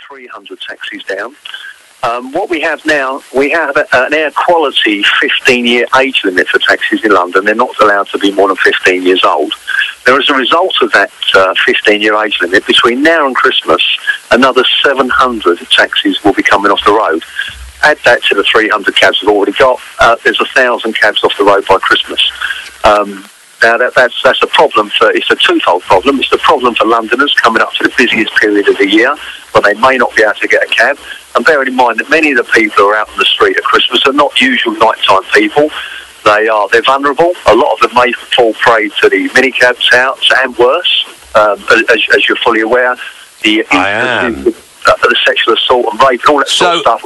300 taxis down. What we have now, we have an air quality 15-year age limit for taxis in London. They're not allowed to be more than 15 years old. There is a result of that 15-year age limit. Between now and Christmas, another 700 taxis will be coming off the road. Add that to the 300 cabs we've already got. There's 1,000 cabs off the road by Christmas. Now that's a problem it's a twofold problem. It's the problem for Londoners coming up to the busiest period of the year when they may not be able to get a cab. And bearing in mind that many of the people who are out on the street at Christmas are not usual nighttime people. They're vulnerable. A lot of them may fall prey to the minicab touts and worse. As you're fully aware, the sexual assault and rape and all that sort of stuff.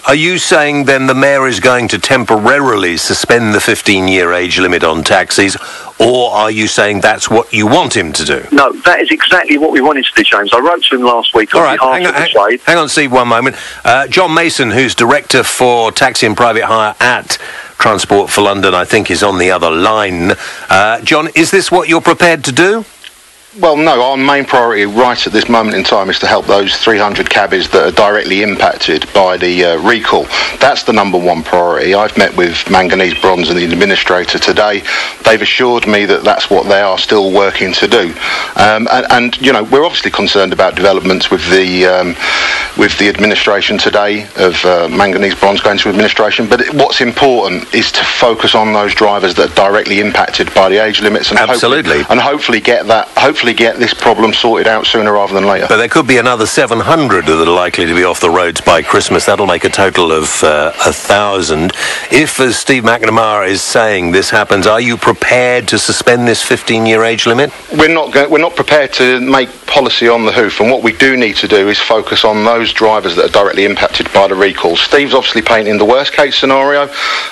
Are you saying then the Mayor is going to temporarily suspend the 15-year age limit on taxis, or are you saying that's what you want him to do? No, that is exactly what we wanted to do, James. I wrote to him last week on behalf of the trade. Hang on, Steve, one moment. John Mason, who's Director for Taxi and Private Hire at Transport for London, I think is on the other line. John, is this what you're prepared to do? Well, no, our main priority right at this moment in time is to help those 300 cabbies that are directly impacted by the recall. That's the number one priority. I've met with Manganese Bronze and the administrator today. They've assured me that that's what they are still working to do. And you know, we're obviously concerned about developments with the administration today of Manganese Bronze going to administration. But what's important is to focus on those drivers that are directly impacted by the age limits and hopefully get this problem sorted out sooner rather than later. But there could be another 700 that are likely to be off the roads by Christmas. That'll make a total of 1,000. If, as Steve McNamara is saying, this happens, are you prepared to suspend this 15-year age limit? We're not prepared to make policy on the hoof, and what we do need to do is focus on those drivers that are directly impacted by the recall. Steve's obviously painting the worst-case scenario.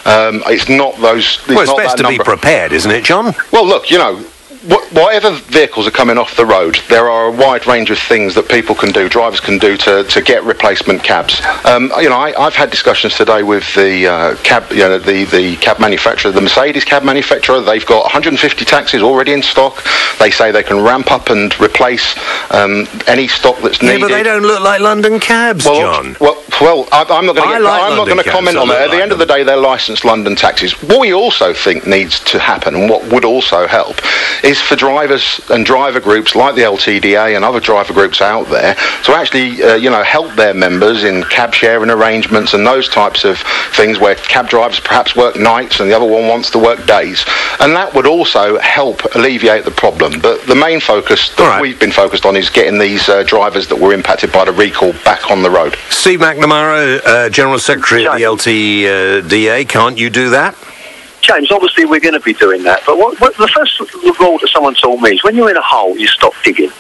It's not those. It's best to be prepared, isn't it, John? Well, look, you know, whatever vehicles are coming off the road, there are a wide range of things that people can do, drivers can do to get replacement cabs. You know, I've had discussions today with the cab manufacturer, the Mercedes cab manufacturer. They've got 150 taxis already in stock. They say they can ramp up and replace any stock that's needed. Yeah, but they don't look like London cabs, John. Well, I'm not going to comment on that. At the end of the day, they're licensed London taxis. What we also think needs to happen, and what would also help, is for drivers and driver groups like the LTDA and other driver groups out there to actually, help their members in cab sharing arrangements and those types of things where cab drivers perhaps work nights and the other one wants to work days. And that would also help alleviate the problem. But the main focus that we've been focused on is getting these drivers that were impacted by the recall back on the road. Steve McNamara, General Secretary of the LTDA, can't you do that? James, obviously we're going to be doing that, but what the first rule that someone told me is when you're in a hole, you stop digging.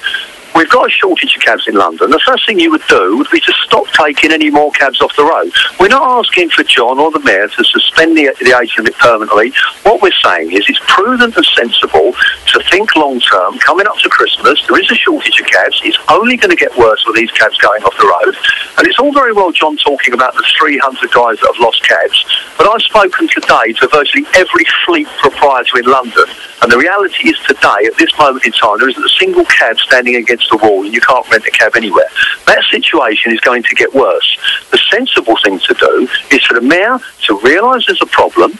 We've got a shortage of cabs in London. The first thing you would do would be to stop taking any more cabs off the road. We're not asking for John or the Mayor to suspend the age limit permanently. What we're saying is it's prudent and sensible to think long-term. Coming up to Christmas, there is a shortage of cabs. It's only going to get worse with these cabs going off the road. And it's all very well, John, talking about the 300 guys that have lost cabs. But I've spoken today to virtually every fleet proprietor in London. And the reality is today, at this moment in time, there isn't a single cab standing against the wall and you can't rent a cab anywhere. That situation is going to get worse. The sensible thing to do is for the Mayor to realise there's a problem,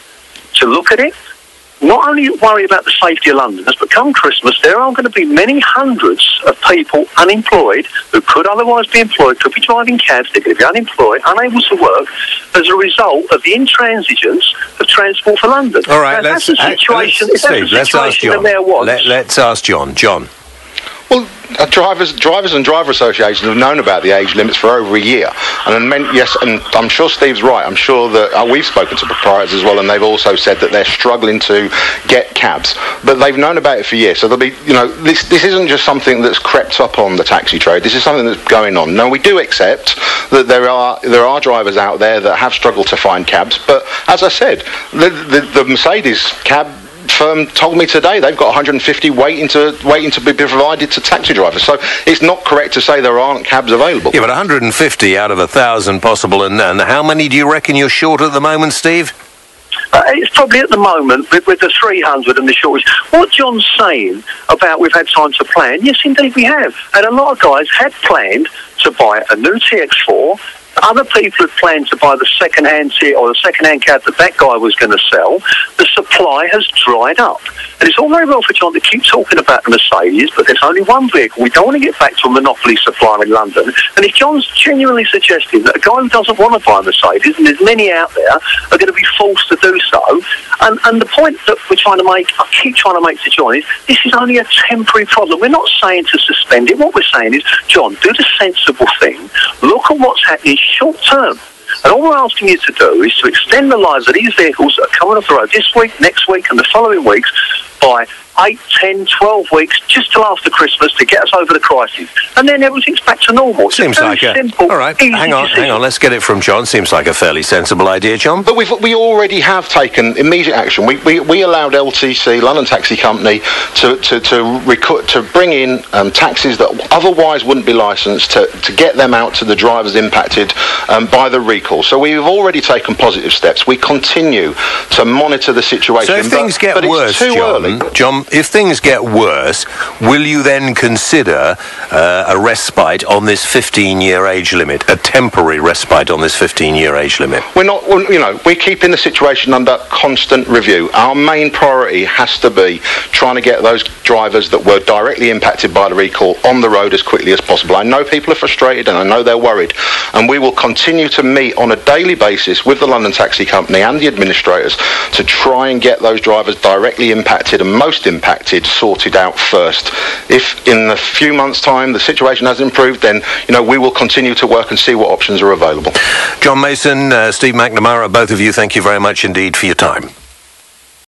to look at it, not only worry about the safety of Londoners, but come Christmas, there are going to be many hundreds of people unemployed who could otherwise be employed, could be driving cabs, they're going to be unemployed, unable to work as a result of the intransigence of Transport for London. All right, let's ask John. John. Well, drivers and driver associations have known about the age limits for over a year. And I'm sure Steve's right. I'm sure that we've spoken to proprietors as well, and they've also said that they're struggling to get cabs. But they've known about it for years. So there'll be, this isn't just something that's crept up on the taxi trade. This is something that's going on. Now, we do accept that there are drivers out there that have struggled to find cabs. But as I said, the Mercedes cab firm told me today they've got 150 waiting to be provided to taxi drivers. So it's not correct to say there aren't cabs available. Yeah, but 150 out of 1,000 possible, and how many do you reckon you're short at the moment, Steve? It's probably at the moment with the 300 and the shortage. What John's saying about we've had time to plan, yes, indeed we have. And a lot of guys had planned to buy a new TX4. Other people had planned to buy the second-hand cab that guy was going to sell. The supply has dried up. And it's all very well for John to keep talking about the Mercedes, but there's only one vehicle. We don't want to get back to a monopoly supplier in London. And if John's genuinely suggesting that a guy who doesn't want to buy a Mercedes, and there's many out there, are going to be forced to do so, and the point that we're trying to make, I keep trying to make to John, is this is only a temporary problem. We're not saying to suspend it. What we're saying is, John, do the sensible thing. Look at what's happening short term. And all we're asking you to do is to extend the lives of these vehicles that are coming off the road this week, next week and the following weeks by 8, 10, 12 weeks, just till after Christmas to get us over the crisis. And then everything's back to normal. Seems like a simple, all right, hang on, let's get it from John. Seems like a fairly sensible idea, John. But we already have taken immediate action. We allowed LTC, London Taxi Company, to bring in taxis that otherwise wouldn't be licensed to get them out to the drivers impacted by the recall. So we've already taken positive steps. We continue to monitor the situation. So if things get worse, John, if things get worse, will you then consider a respite on this 15-year age limit, a temporary respite on this 15-year age limit? We're keeping the situation under constant review. Our main priority has to be trying to get those drivers that were directly impacted by the recall on the road as quickly as possible. I know people are frustrated and I know they're worried, and we will continue to meet on a daily basis with the London Taxi Company and the administrators to try and get those drivers directly impacted and most impacted sorted out first. If in a few months' time the situation has improved, then we will continue to work and see what options are available. John Mason, Steve McNamara, both of you, thank you very much indeed for your time.